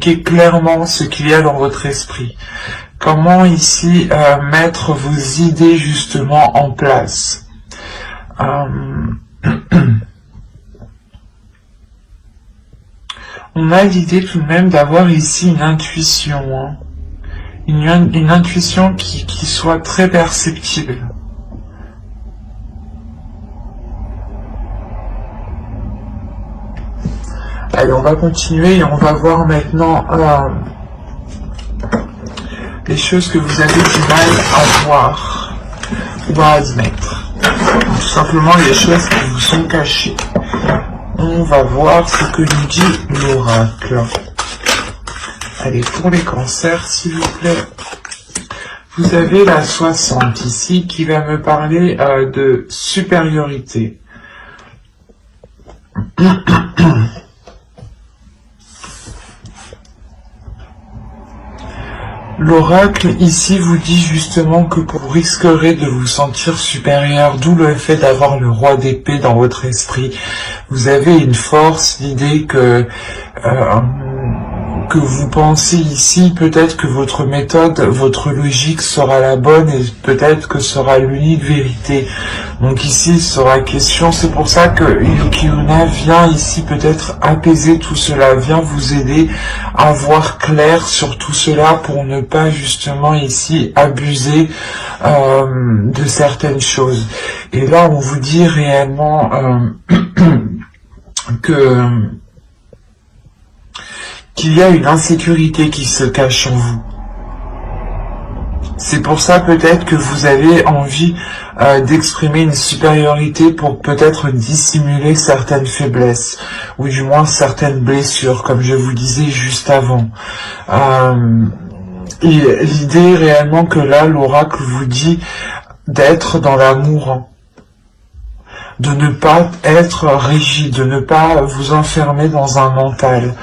clairement ce qu'il y a dans votre esprit. Comment ici mettre vos idées justement en place. On a l'idée tout de même d'avoir ici une intuition, hein. Une intuition qui soit très perceptible. Allez, on va continuer et on va voir maintenant les choses que vous avez du mal à voir ou à admettre. Tout simplement les choses qui vous sont cachées. On va voir ce que nous dit l'oracle. Allez, pour les cancers, s'il vous plaît. Vous avez la 60 ici qui va me parler de supériorité. L'oracle ici vous dit justement que vous risquerez de vous sentir supérieur, d'où le fait d'avoir le roi d'épée dans votre esprit. Vous avez une force, l'idée que vous pensez ici, peut-être que votre méthode, votre logique sera la bonne et peut-être que sera l'unique vérité. Donc ici, il sera question, c'est pour ça que Yuki-onna vient ici peut-être apaiser tout cela, vient vous aider à voir clair sur tout cela pour ne pas justement ici abuser de certaines choses. Et là, on vous dit réellement qu'il y a une insécurité qui se cache en vous. C'est pour ça peut-être que vous avez envie d'exprimer une supériorité pour peut-être dissimuler certaines faiblesses, ou du moins certaines blessures, comme je vous disais juste avant. L'idée réellement que là, l'oracle vous dit d'être dans l'amour, de ne pas être rigide, de ne pas vous enfermer dans un mental.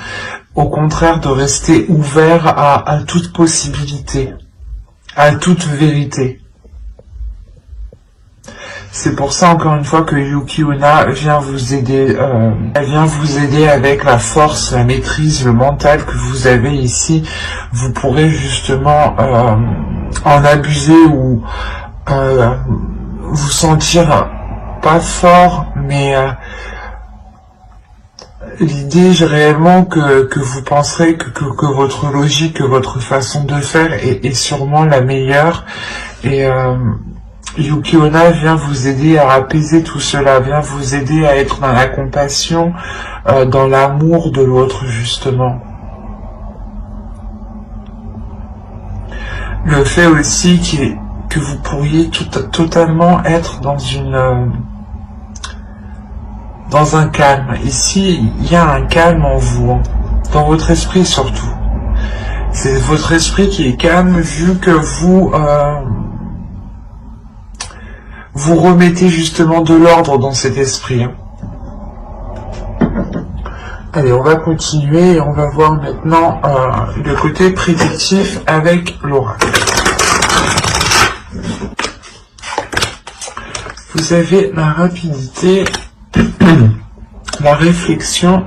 Au contraire, de rester ouvert à toute possibilité, à toute vérité. C'est pour ça, encore une fois, que Yuki-onna vient vous aider. Elle vient vous aider avec la force, la maîtrise, le mental que vous avez ici. Vous pourrez justement en abuser ou vous sentir pas fort, mais l'idée réellement que vous penserez que votre logique, que votre façon de faire est sûrement la meilleure. Et Yuki-onna vient vous aider à apaiser tout cela, vient vous aider à être dans la compassion, dans l'amour de l'autre justement. Le fait aussi que vous pourriez totalement être dans un calme. Ici, il y a un calme en vous, hein, dans votre esprit surtout. C'est votre esprit qui est calme vu que vous remettez justement de l'ordre dans cet esprit. Hein. Allez, on va continuer et on va voir maintenant le côté prédictif avec l'oracle. Vous avez la rapidité, la réflexion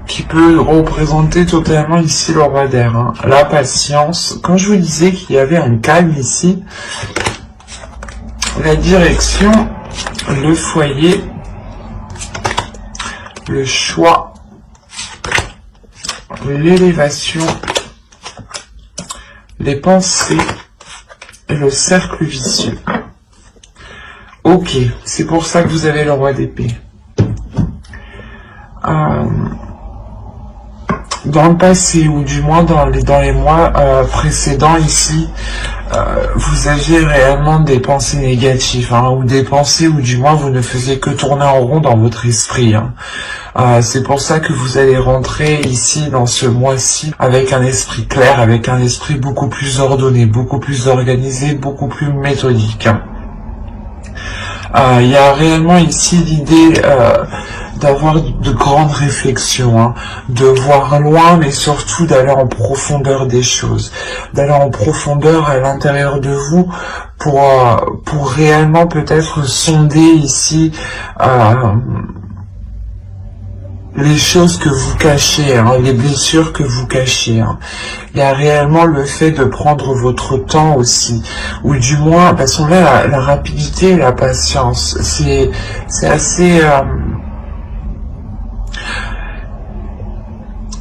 qui peut représenter totalement ici le roi d'air, hein. La patience. Quand je vous disais qu'il y avait un calme ici, la direction, le foyer, le choix, l'élévation, les pensées et le cercle vicieux. Ok, c'est pour ça que vous avez le roi d'épée. Dans le passé, ou du moins dans les mois précédents ici, vous aviez réellement des pensées négatives, hein, ou des pensées où du moins vous ne faisiez que tourner en rond dans votre esprit. Hein. C'est pour ça que vous allez rentrer ici dans ce mois-ci avec un esprit clair, avec un esprit beaucoup plus ordonné, beaucoup plus organisé, beaucoup plus méthodique. Hein. Il y a réellement ici l'idée d'avoir de grandes réflexions, hein, de voir loin, mais surtout d'aller en profondeur des choses, d'aller en profondeur à l'intérieur de vous pour réellement peut-être sonder ici les choses que vous cachez, hein, les blessures que vous cachez. Hein. Il y a réellement le fait de prendre votre temps aussi, ou du moins, parce qu'on a la rapidité et la patience. C'est assez...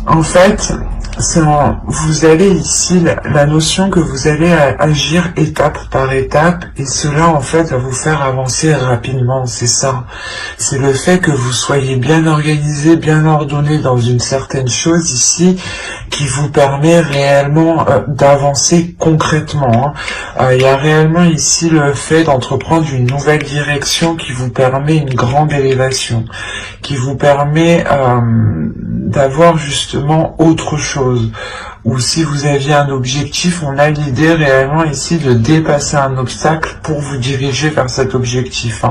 En fait, vous allez ici, la notion que vous allez agir étape par étape, et cela en fait va vous faire avancer rapidement, c'est ça. C'est le fait que vous soyez bien organisé, bien ordonné dans une certaine chose ici, qui vous permet réellement d'avancer concrètement. Hein. Il y a réellement ici le fait d'entreprendre une nouvelle direction qui vous permet une grande élévation, qui vous permet d'avoir justement autre chose. Ou si vous aviez un objectif, on a l'idée réellement ici de dépasser un obstacle pour vous diriger vers cet objectif.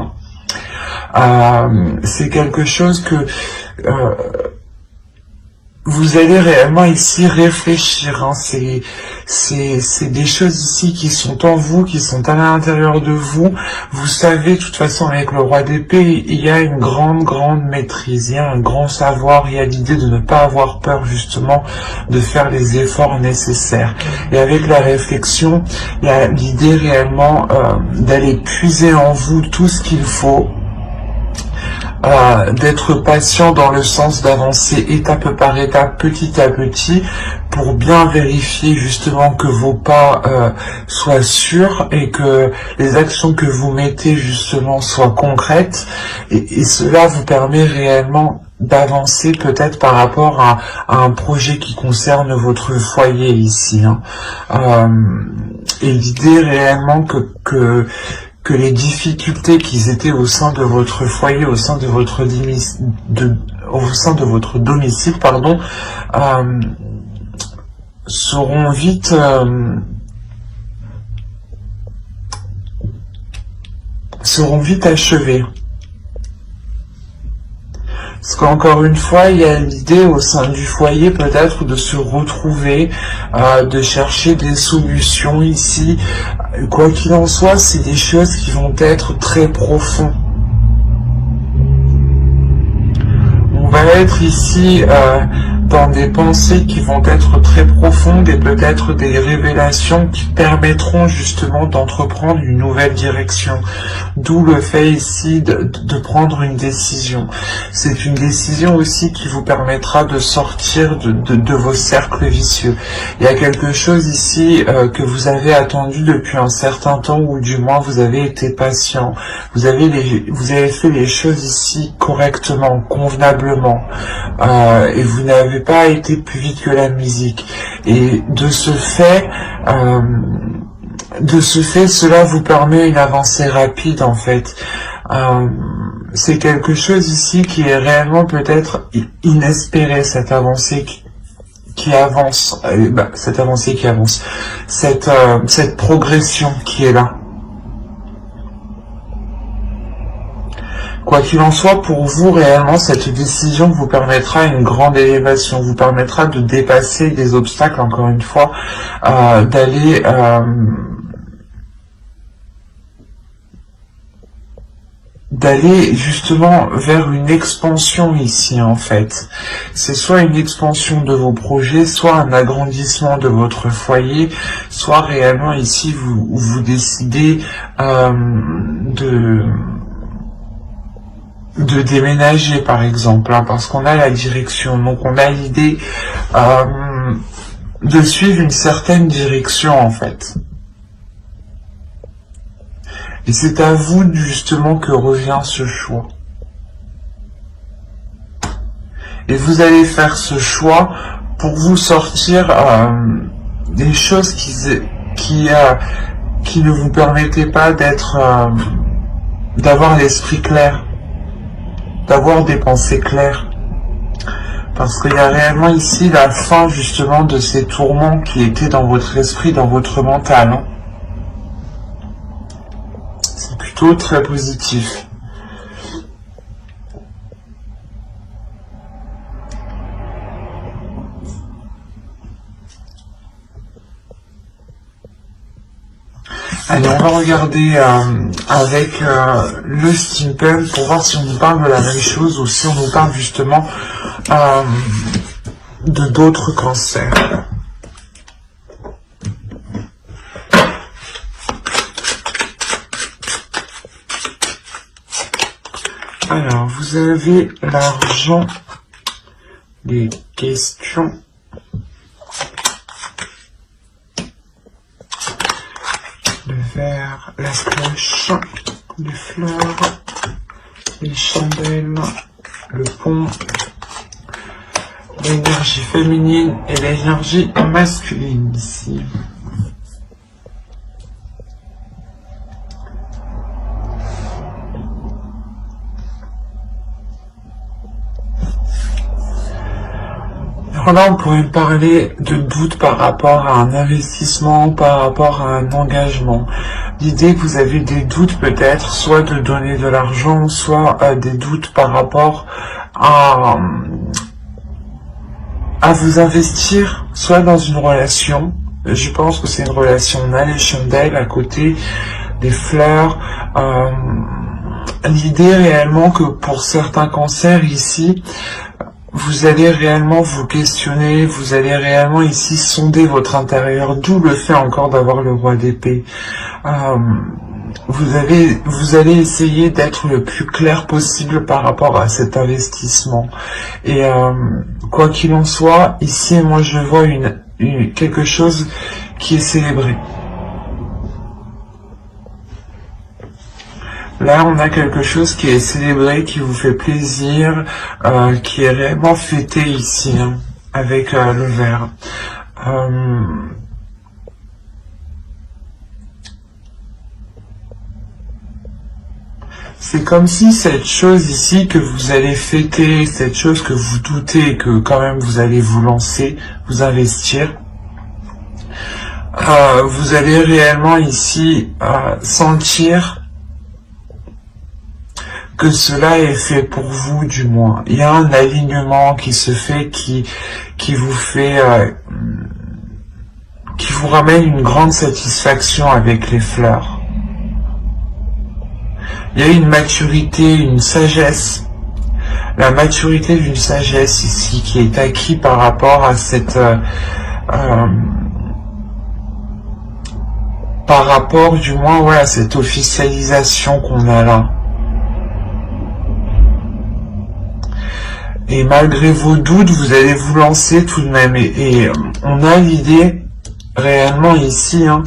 Hein. C'est quelque chose que vous allez réellement ici réfléchir. Hein. C'est des choses ici qui sont en vous, qui sont à l'intérieur de vous. Vous savez, de toute façon, avec le roi d'épée, il y a une grande maîtrise, il y a un grand savoir, il y a l'idée de ne pas avoir peur, justement, de faire les efforts nécessaires. Et avec la réflexion, il y a l'idée réellement d'aller puiser en vous tout ce qu'il faut, d'être patient dans le sens d'avancer étape par étape, petit à petit, pour bien vérifier justement que vos pas soient sûrs et que les actions que vous mettez justement soient concrètes, et cela vous permet réellement d'avancer peut-être par rapport à un projet qui concerne votre foyer ici. Hein. Et l'idée réellement que les difficultés qui étaient au sein de votre foyer, au sein de votre domicile, pardon, seront vite achevées. Parce qu'encore une fois, il y a l'idée au sein du foyer peut-être de se retrouver, de chercher des solutions ici. Quoi qu'il en soit, c'est des choses qui vont être très profondes. On va être ici dans des pensées qui vont être très profondes et peut-être des révélations qui permettront justement d'entreprendre une nouvelle direction. D'où le fait ici de prendre une décision. C'est une décision aussi qui vous permettra de sortir de vos cercles vicieux. Il y a quelque chose ici que vous avez attendu depuis un certain temps, ou du moins vous avez été patient. Vous avez fait les choses ici correctement, convenablement, et vous n'avez pas été plus vite que la musique. Et de ce fait, cela vous permet une avancée rapide en fait. C'est quelque chose ici qui est réellement peut-être inespéré, cette avancée qui avance, cette progression qui est là. Quoi qu'il en soit, pour vous, réellement, cette décision vous permettra une grande élévation, vous permettra de dépasser des obstacles, encore une fois, d'aller justement vers une expansion ici, en fait. C'est soit une expansion de vos projets, soit un agrandissement de votre foyer, soit réellement ici, vous décidez de déménager par exemple, hein, parce qu'on a la direction, donc on a l'idée de suivre une certaine direction en fait. Et c'est à vous justement que revient ce choix. Et vous allez faire ce choix pour vous sortir des choses qui ne vous permettaient pas d'avoir l'esprit clair, d'avoir des pensées claires. Parce qu'il y a réellement ici la fin justement de ces tourments qui étaient dans votre esprit, dans votre mental. Hein. C'est plutôt très positif. Allez, on va regarder avec le steampunk pour voir si on nous parle de la même chose ou si on nous parle justement de d'autres cancers. Alors, vous avez l'argent, les questions, le verre, la cloche, les fleurs, les chandelles, le pont, l'énergie féminine et l'énergie masculine ici. Alors là, on pourrait parler de doute par rapport à un investissement, par rapport à un engagement. L'idée que vous avez des doutes peut-être, soit de donner de l'argent, soit des doutes par rapport à vous investir, soit dans une relation. Je pense que c'est une relation. On a les chandelles à côté, des fleurs. L'idée réellement que pour certains cancers ici, vous allez réellement vous questionner, vous allez réellement ici sonder votre intérieur, d'où le fait encore d'avoir le roi d'épée. Vous allez essayer d'être le plus clair possible par rapport à cet investissement. Et quoi qu'il en soit, ici, moi je vois quelque chose qui est célébré. Là, on a quelque chose qui est célébré, qui vous fait plaisir, qui est réellement fêté ici, hein, avec le verre. C'est comme si cette chose ici que vous allez fêter, cette chose que vous doutez que quand même vous allez vous lancer, vous investir, vous allez réellement ici sentir que cela est fait pour vous, du moins. Il y a un alignement qui se fait, qui vous fait, qui vous ramène une grande satisfaction avec les fleurs. Il y a une maturité, une sagesse, la maturité d'une sagesse ici qui est acquis par rapport à cette, par rapport du moins, ouais, à cette officialisation qu'on a là. Et malgré vos doutes, vous allez vous lancer tout de même. Et on a l'idée réellement ici, hein,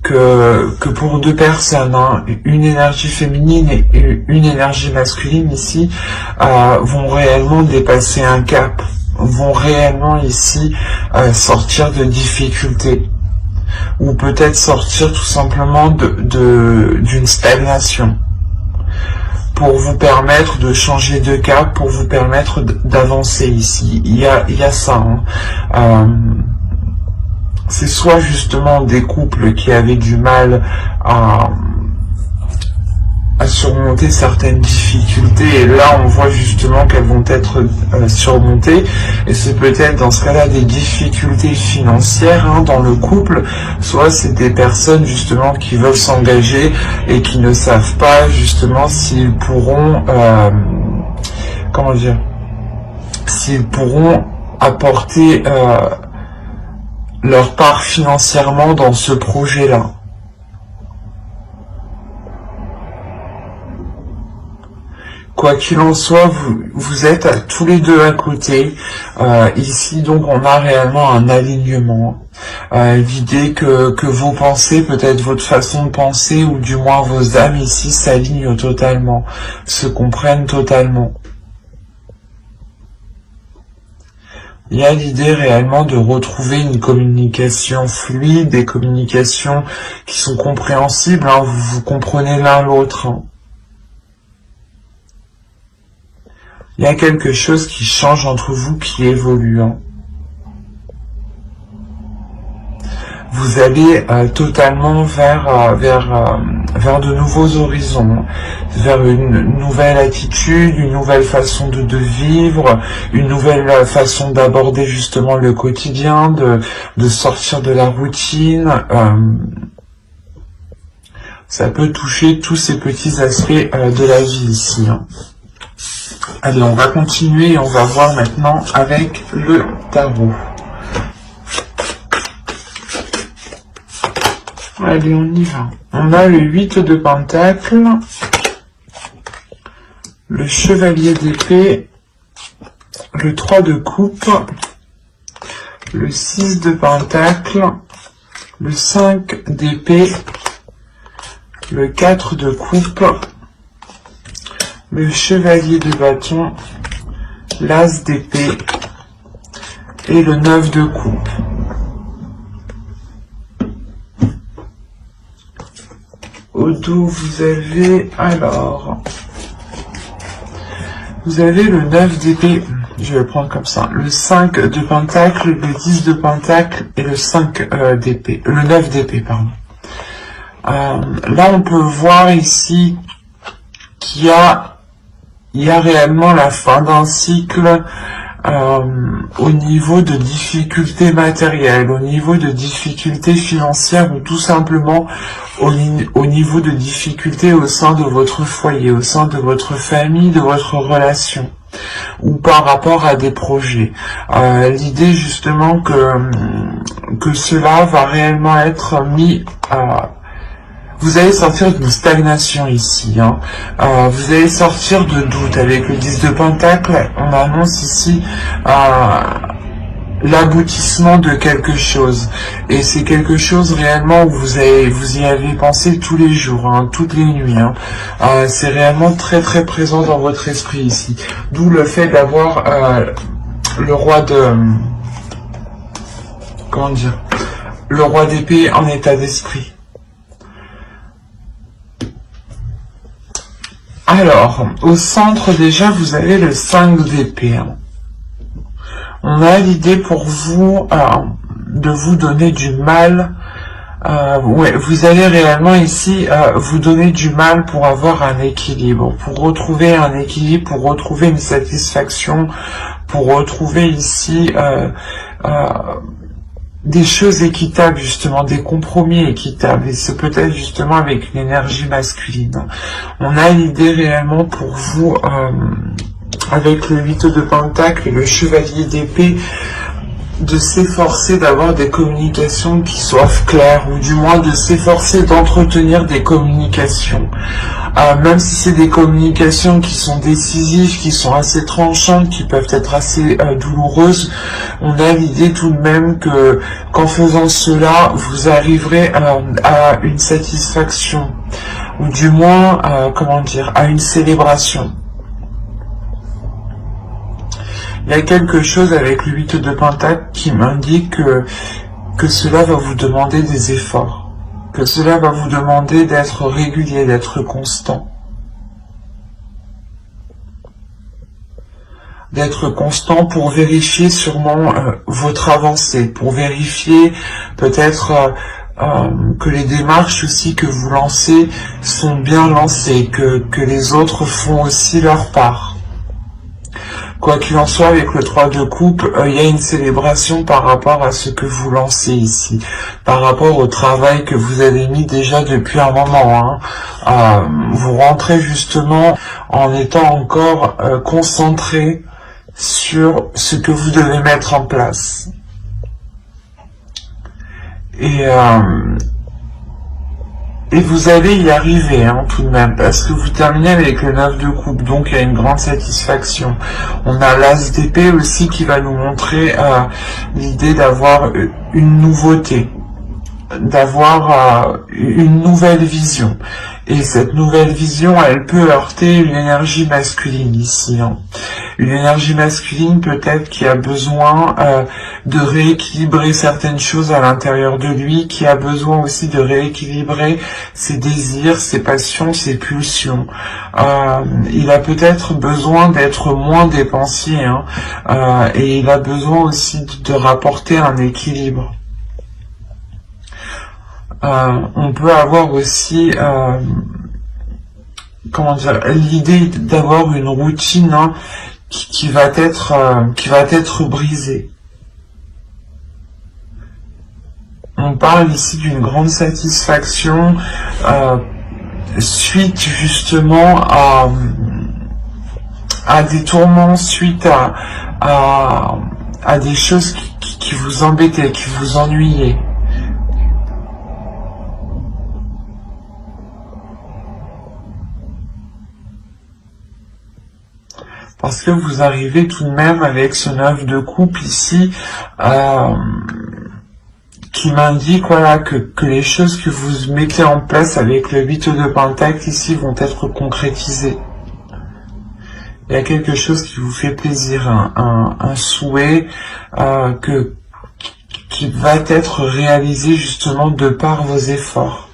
que pour deux personnes, hein, une énergie féminine et une énergie masculine ici, vont réellement dépasser un cap, vont réellement ici sortir de difficultés, ou peut-être sortir tout simplement d'une stagnation, pour vous permettre de changer de cap, pour vous permettre d'avancer ici. Il y a ça. Hein. C'est soit justement des couples qui avaient du mal à surmonter certaines difficultés, et là on voit justement qu'elles vont être surmontées, et c'est peut-être dans ce cas-là des difficultés financières, hein, dans le couple, soit c'est des personnes justement qui veulent s'engager et qui ne savent pas justement s'ils pourront, comment dire, s'ils pourront apporter leur part financièrement dans ce projet-là. Quoi qu'il en soit, vous êtes tous les deux à côté. Ici, donc, on a réellement un alignement. L'idée que vos pensées, peut-être votre façon de penser, ou du moins vos âmes ici, s'alignent totalement, se comprennent totalement. Il y a l'idée réellement de retrouver une communication fluide, des communications qui sont compréhensibles, hein, vous comprenez l'un l'autre. Hein. Il y a quelque chose qui change entre vous, qui évolue. Hein. Vous allez totalement vers de nouveaux horizons, vers une nouvelle attitude, une nouvelle façon de vivre, une nouvelle façon d'aborder justement le quotidien, de sortir de la routine. Ça peut toucher tous ces petits aspects de la vie ici. Hein. Allez, on va continuer et on va voir maintenant avec le tarot. Allez, on y va. On a le 8 de Pentacles, le Chevalier d'épée, le 3 de coupe, le 6 de Pentacles, le 5 d'épée, le 4 de coupe, le Chevalier de bâton, l'As d'épée et le 9 de coupe. Au dos, vous avez, alors, vous avez le 9 d'épée, je vais le prendre comme ça, le 5 de Pentacle, le 10 de Pentacle et le 5 d'épée, le 9 d'épée, pardon. Là, on peut voir ici qu'il y a réellement la fin d'un cycle au niveau de difficultés matérielles, au niveau de difficultés financières ou tout simplement au niveau de difficultés au sein de votre foyer, au sein de votre famille, de votre relation ou par rapport à des projets. L'idée justement que cela va réellement être mis à... Vous allez sortir d'une stagnation ici, hein. Vous allez sortir de doute. Avec le 10 de Pentacle, on annonce ici l'aboutissement de quelque chose. Et c'est quelque chose réellement où vous y avez pensé tous les jours, hein, toutes les nuits. Hein. C'est réellement très très présent dans votre esprit ici. D'où le fait d'avoir le roi de... Comment dire? Le roi d'épée en état d'esprit. Alors, au centre déjà, vous avez le 5 d'épée. Hein. On a l'idée pour vous de vous donner du mal. Ouais, vous allez réellement ici vous donner du mal pour avoir un équilibre, pour retrouver un équilibre, pour retrouver une satisfaction, pour retrouver ici des choses équitables, justement, des compromis équitables, et c'est peut-être justement avec une énergie masculine. On a l'idée réellement pour vous, avec le 8 de Pentacle et le Chevalier d'épée, de s'efforcer d'avoir des communications qui soient claires, ou du moins de s'efforcer d'entretenir des communications. Même si c'est des communications qui sont décisives, qui sont assez tranchantes, qui peuvent être assez douloureuses, on a l'idée tout de même que qu'en faisant cela, vous arriverez à une satisfaction, ou du moins, comment dire, à une célébration. Il y a quelque chose avec le 8 de Pentacle qui m'indique que cela va vous demander des efforts, que cela va vous demander d'être régulier, d'être constant. D'être constant pour vérifier sûrement votre avancée, pour vérifier peut-être que les démarches aussi que vous lancez sont bien lancées, que les autres font aussi leur part. Quoi qu'il en soit, avec le 3 de coupe, il y a une célébration par rapport à ce que vous lancez ici, par rapport au travail que vous avez mis déjà depuis un moment. Hein. Vous rentrez justement en étant encore concentré sur ce que vous devez mettre en place. Et vous allez y arriver, hein, tout de même, parce que vous terminez avec le 9 de coupe, donc il y a une grande satisfaction. On a l'As d'épée aussi qui va nous montrer l'idée d'avoir une nouveauté, d'avoir une nouvelle vision. Et cette nouvelle vision, elle peut heurter une énergie masculine ici. Hein. Une énergie masculine peut-être qui a besoin de rééquilibrer certaines choses à l'intérieur de lui, qui a besoin aussi de rééquilibrer ses désirs, ses passions, ses pulsions. Il a peut-être besoin d'être moins dépensier, hein, et il a besoin aussi de rapporter un équilibre. On peut avoir aussi comment dire, l'idée d'avoir une routine, hein, qui va être brisée. On parle ici d'une grande satisfaction suite justement à des tourments, suite à des choses qui vous embêtaient, qui vous ennuyaient. Parce que vous arrivez tout de même avec ce 9 de coupe ici, qui m'indique voilà, que les choses que vous mettez en place avec le 8 de Pentacle ici vont être concrétisées. Il y a quelque chose qui vous fait plaisir, un souhait qui va être réalisé justement de par vos efforts.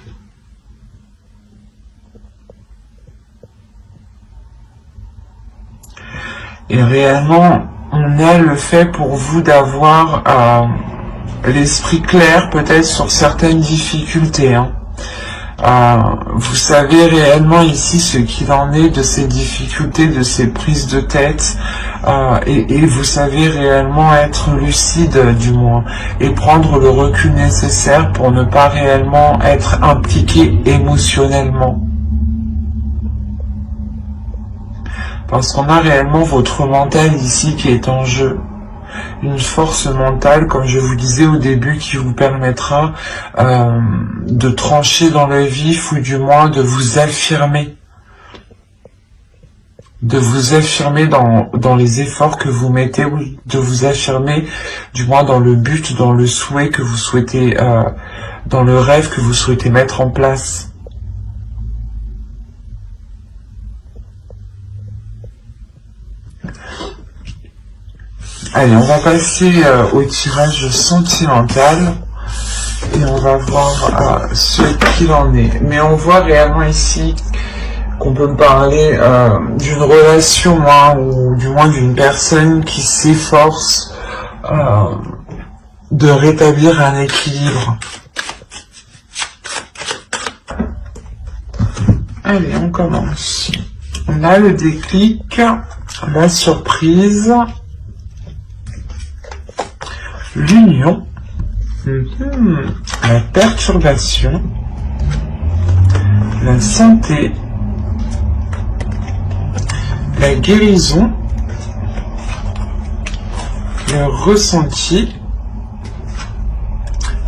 Et réellement, on a le fait pour vous d'avoir l'esprit clair peut-être sur certaines difficultés. Hein. Vous savez réellement ici ce qu'il en est de ces difficultés, de ces prises de tête, et vous savez réellement être lucide du moins, et prendre le recul nécessaire pour ne pas réellement être impliqué émotionnellement. Parce qu'on a réellement votre mental ici qui est en jeu. Une force mentale, comme je vous disais au début, qui vous permettra de trancher dans le vif, ou du moins de vous affirmer. De vous affirmer dans les efforts que vous mettez, ou de vous affirmer du moins dans le but, dans le souhait que vous souhaitez, dans le rêve que vous souhaitez mettre en place. Allez, on va passer au tirage sentimental et on va voir ce qu'il en est. Mais on voit réellement ici qu'on peut parler d'une relation, hein, ou du moins d'une personne qui s'efforce de rétablir un équilibre. Allez, on commence. On a le déclic, la surprise, l'union, la perturbation, la santé, la guérison, le ressenti,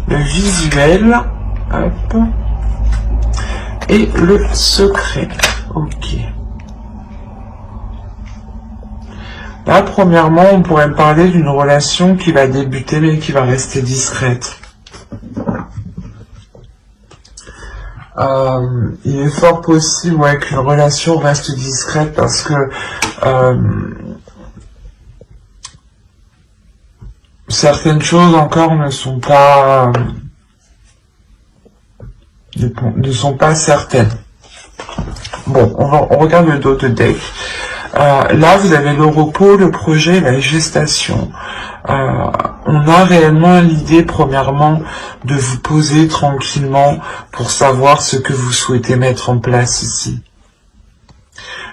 le visuel, hop, et le secret. Ok. Là, premièrement, on pourrait parler d'une relation qui va débuter mais qui va rester discrète. Il est fort possible, ouais, qu'une relation reste discrète parce que certaines choses encore ne sont pas certaines. Bon, on regarde le dos de deck. Là, vous avez le repos, le projet, la gestation. On a réellement l'idée, premièrement, de vous poser tranquillement pour savoir ce que vous souhaitez mettre en place ici.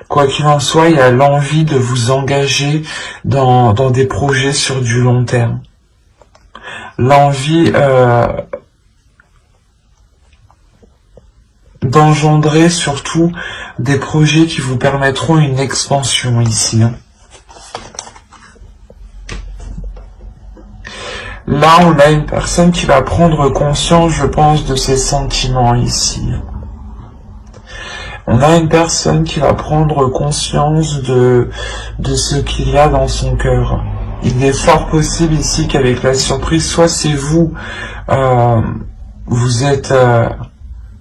Quoi qu'il en soit, il y a l'envie de vous engager dans des projets sur du long terme. L'envie d'engendrer surtout des projets qui vous permettront une expansion ici. Là, on a une personne qui va prendre conscience, je pense, de ses sentiments ici. On a une personne qui va prendre conscience de ce qu'il y a dans son cœur. Il est fort possible ici qu'avec la surprise, soit c'est vous, vous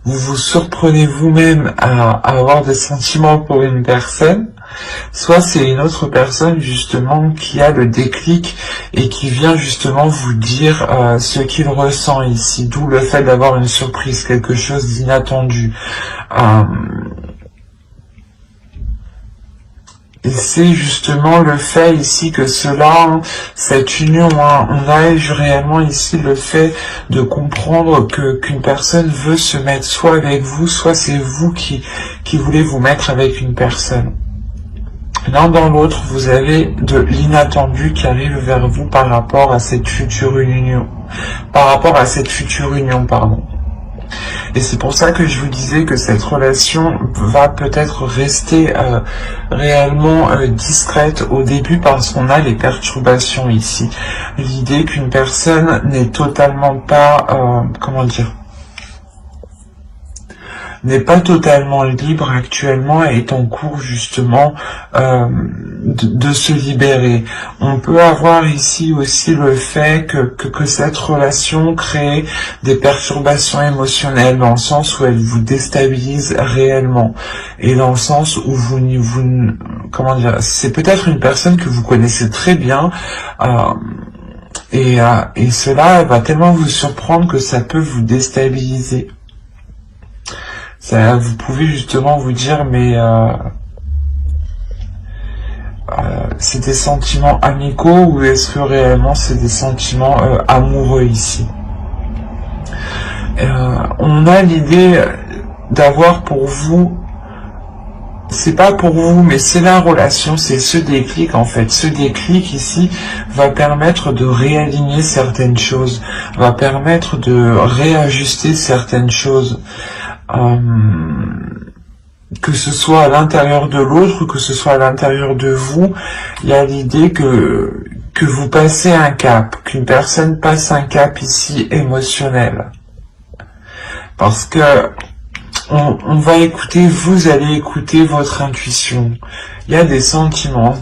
vous surprenez vous-même à avoir des sentiments pour une personne, soit c'est une autre personne justement qui a le déclic et qui vient justement vous dire ce qu'il ressent ici, d'où le fait d'avoir une surprise, quelque chose d'inattendu. Et c'est justement le fait ici que cela, cette union, on a réellement ici le fait de comprendre qu'une personne veut se mettre soit avec vous, soit c'est vous qui voulez vous mettre avec une personne. L'un dans l'autre, vous avez de l'inattendu qui arrive vers vous par rapport à cette future union. Et c'est pour ça que je vous disais que cette relation va peut-être rester réellement discrète au début parce qu'on a les perturbations ici. L'idée qu'une personne n'est totalement pas, comment dire, n'est pas totalement libre actuellement et est en cours justement de se libérer. On peut avoir ici aussi le fait que cette relation crée des perturbations émotionnelles dans le sens où elle vous déstabilise réellement et dans le sens où comment dire, c'est peut-être une personne que vous connaissez très bien et cela va tellement vous surprendre que ça peut vous déstabiliser. Ça, vous pouvez justement vous dire, mais c'est des sentiments amicaux ou est-ce que réellement c'est des sentiments amoureux ici? On a l'idée d'avoir pour vous, c'est pas pour vous, mais c'est la relation, c'est ce déclic en fait. Ce déclic ici va permettre de réaligner certaines choses, va permettre de réajuster certaines choses. Que ce soit à l'intérieur de l'autre, que ce soit à l'intérieur de vous, il y a l'idée que vous passez un cap, qu'une personne passe un cap ici émotionnel. Parce que on va écouter, vous allez écouter votre intuition. Il y a des sentiments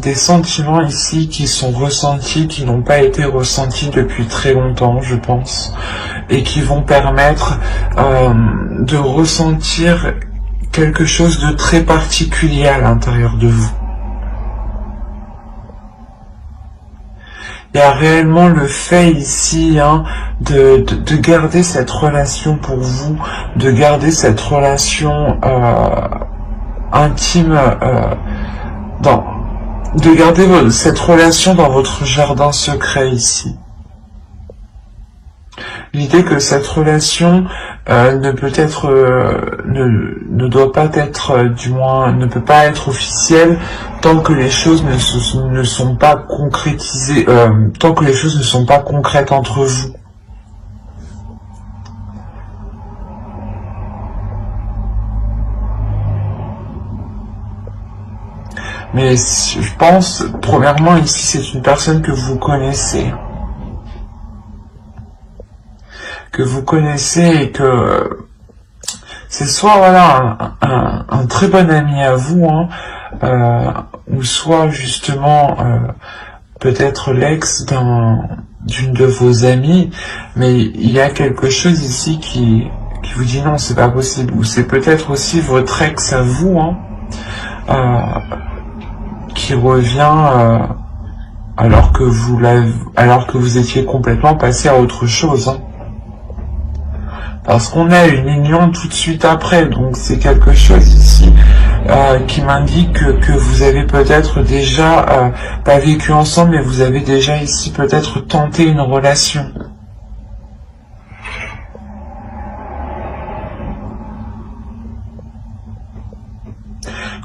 ici qui sont ressentis, qui n'ont pas été ressentis depuis très longtemps, je pense, et qui vont permettre de ressentir quelque chose de très particulier à l'intérieur de vous. Il y a réellement le fait ici de garder cette relation pour vous, de garder cette relation intime, de garder cette relation dans votre jardin secret ici. L'idée que cette relation ne doit pas être, du moins, ne peut pas être officielle tant que les choses ne sont pas concrétisées, tant que les choses ne sont pas concrètes entre vous. Mais je pense, premièrement, ici, c'est une personne que vous connaissez. Et que c'est soit voilà un très bon ami à vous, ou soit justement peut-être l'ex d'une de vos amies, mais il y a quelque chose ici qui vous dit non, c'est pas possible, ou c'est peut-être aussi votre ex à vous, qui revient alors que vous étiez complètement passé à autre chose. Parce qu'on a une union tout de suite après, donc c'est quelque chose ici qui m'indique que vous avez peut-être déjà pas vécu ensemble, mais vous avez déjà ici peut-être tenté une relation.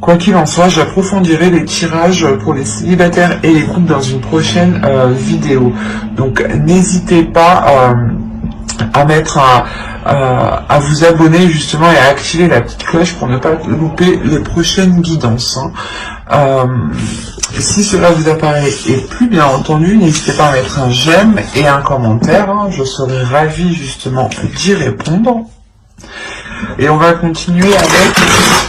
Quoi qu'il en soit, j'approfondirai les tirages pour les célibataires et les couples dans une prochaine vidéo. Donc n'hésitez pas à vous abonner justement et à activer la petite cloche pour ne pas louper les prochaines guidances. Si cela vous apparaît et plus bien entendu, n'hésitez pas à mettre un j'aime et un commentaire. Je serai ravi justement d'y répondre. Et on va continuer avec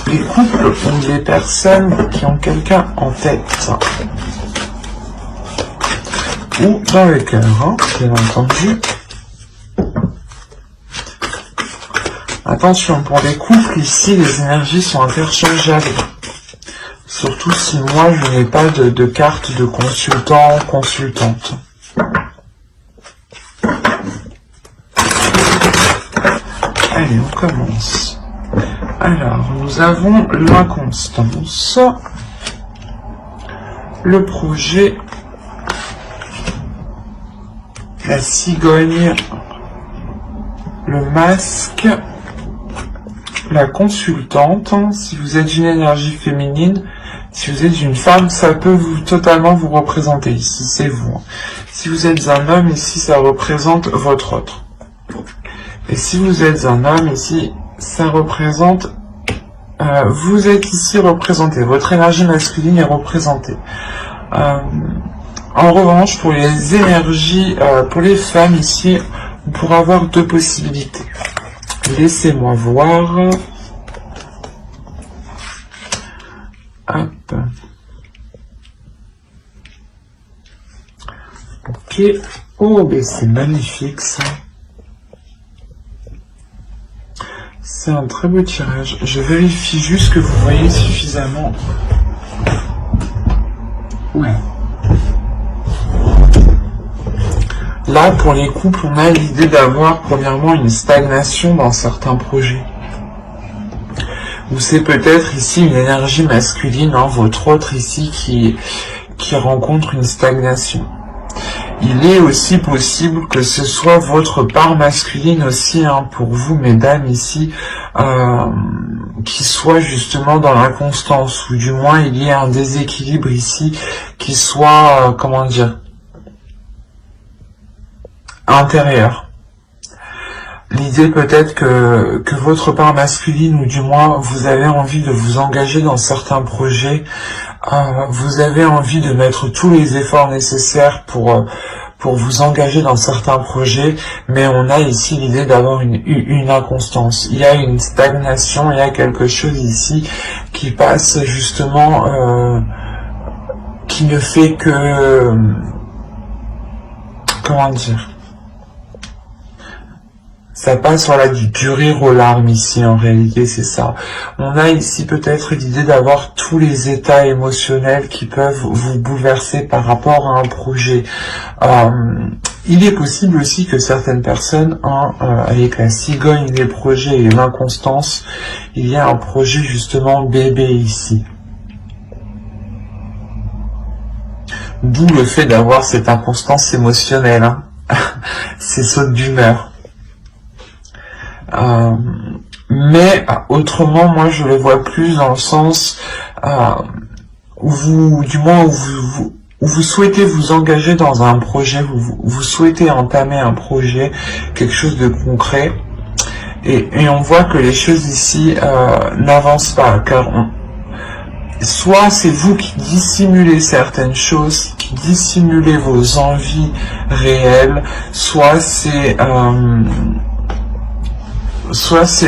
les couples ou les personnes qui ont quelqu'un en tête. Ou dans le cœur, bien entendu. Attention, pour les couples, ici, les énergies sont interchangeables. Surtout si moi, je n'ai pas de carte de consultant ou consultante. Allez, on commence. Alors, nous avons l'inconstance, le projet, la cigogne, le masque, la consultante. Si vous êtes une énergie féminine, si vous êtes une femme, ça peut totalement vous représenter ici, c'est vous. Si vous êtes un homme, ici, ça représente votre autre. Et si vous êtes un homme, ici, ça représente... vous êtes ici représenté, votre énergie masculine est représentée. En revanche, pour les énergies, pour les femmes ici, on pourra avoir deux possibilités. Laissez-moi voir. Hop. Ok. Oh, ben c'est magnifique ça. C'est un très beau tirage. Je vérifie juste que vous voyez suffisamment. Ouais. Là, pour les couples, on a l'idée d'avoir premièrement une stagnation dans certains projets. Ou c'est peut-être ici une énergie masculine, hein, votre autre ici qui rencontre une stagnation. Il est aussi possible que ce soit votre part masculine aussi, hein, pour vous, mesdames, ici, qui soit justement dans l'inconstance, ou du moins il y ait un déséquilibre ici, qui soit, comment dire, intérieur. L'idée peut-être que votre part masculine, ou du moins vous avez envie de vous engager dans certains projets, vous avez envie de mettre tous les efforts nécessaires pour vous engager dans certains projets, mais on a ici l'idée d'avoir une inconstance. Il y a une stagnation, il y a quelque chose ici qui passe justement, qui ne fait que... comment dire, ça passe, voilà, du rire aux larmes ici, en réalité, c'est ça. On a ici peut-être l'idée d'avoir tous les états émotionnels qui peuvent vous bouleverser par rapport à un projet. Il est possible aussi que certaines personnes, avec la cigogne, les projets et l'inconstance, il y a un projet justement bébé ici. D'où le fait d'avoir cette inconstance émotionnelle, hein. Ces sautes d'humeur. Mais autrement, moi je le vois plus dans le sens où vous, du moins où vous souhaitez vous engager dans un projet, vous souhaitez entamer un projet, quelque chose de concret, et on voit que les choses ici n'avancent pas, car soit c'est vous qui dissimulez certaines choses, qui dissimulez vos envies réelles, soit c'est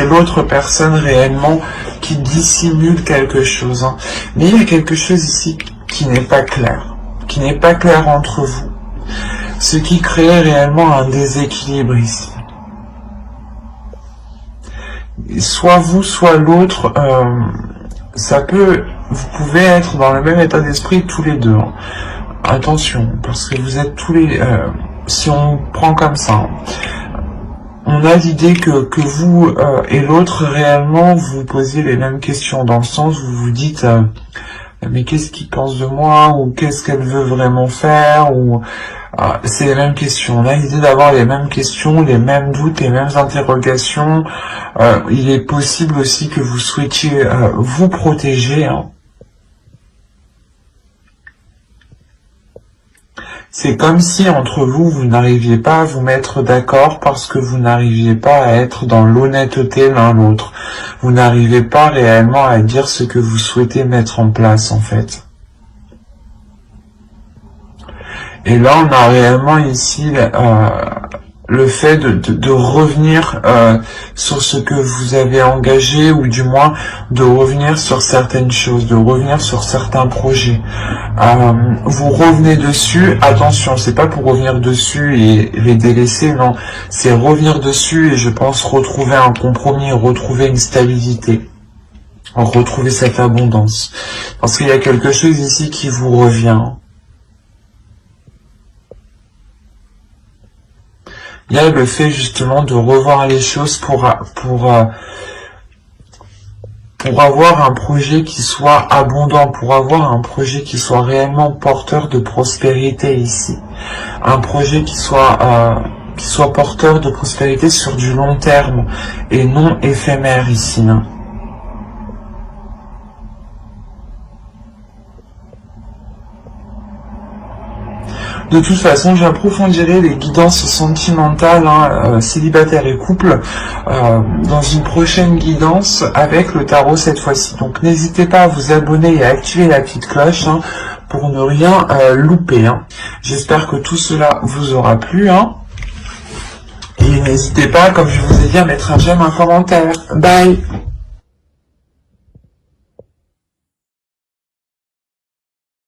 l'autre personne réellement qui dissimule quelque chose, hein. Mais il y a quelque chose ici qui n'est pas clair, entre vous, ce qui crée réellement un déséquilibre ici. Soit vous, soit l'autre, vous pouvez être dans le même état d'esprit tous les deux, hein. Attention, parce que vous êtes tous les... si on prend comme ça, hein, on a l'idée que vous et l'autre réellement vous posiez les mêmes questions, dans le sens où vous vous dites mais qu'est-ce qu'il pense de moi, ou qu'est-ce qu'elle veut vraiment faire, ou c'est les mêmes questions. On a l'idée d'avoir les mêmes questions, les mêmes doutes, les mêmes interrogations. Il est possible aussi que vous souhaitiez vous protéger, hein. C'est comme si entre vous, vous n'arriviez pas à vous mettre d'accord parce que vous n'arriviez pas à être dans l'honnêteté l'un l'autre. Vous n'arrivez pas réellement à dire ce que vous souhaitez mettre en place, en fait. Et là, on a réellement ici le fait de revenir sur ce que vous avez engagé, ou du moins de revenir sur certaines choses, de revenir sur certains projets. Vous revenez dessus, attention, c'est pas pour revenir dessus et les délaisser, non, c'est revenir dessus et je pense retrouver un compromis, retrouver une stabilité, retrouver cette abondance. Parce qu'il y a quelque chose ici qui vous revient. Il y a le fait justement de revoir les choses pour avoir un projet qui soit abondant, pour avoir un projet qui soit réellement porteur de prospérité ici. Un projet qui soit porteur de prospérité sur du long terme et non éphémère ici, hein. De toute façon, j'approfondirai les guidances sentimentales, célibataire et couple, dans une prochaine guidance avec le tarot cette fois-ci. Donc n'hésitez pas à vous abonner et à activer la petite cloche pour ne rien louper. J'espère que tout cela vous aura plu. Et n'hésitez pas, comme je vous ai dit, à mettre un j'aime, un commentaire. Bye!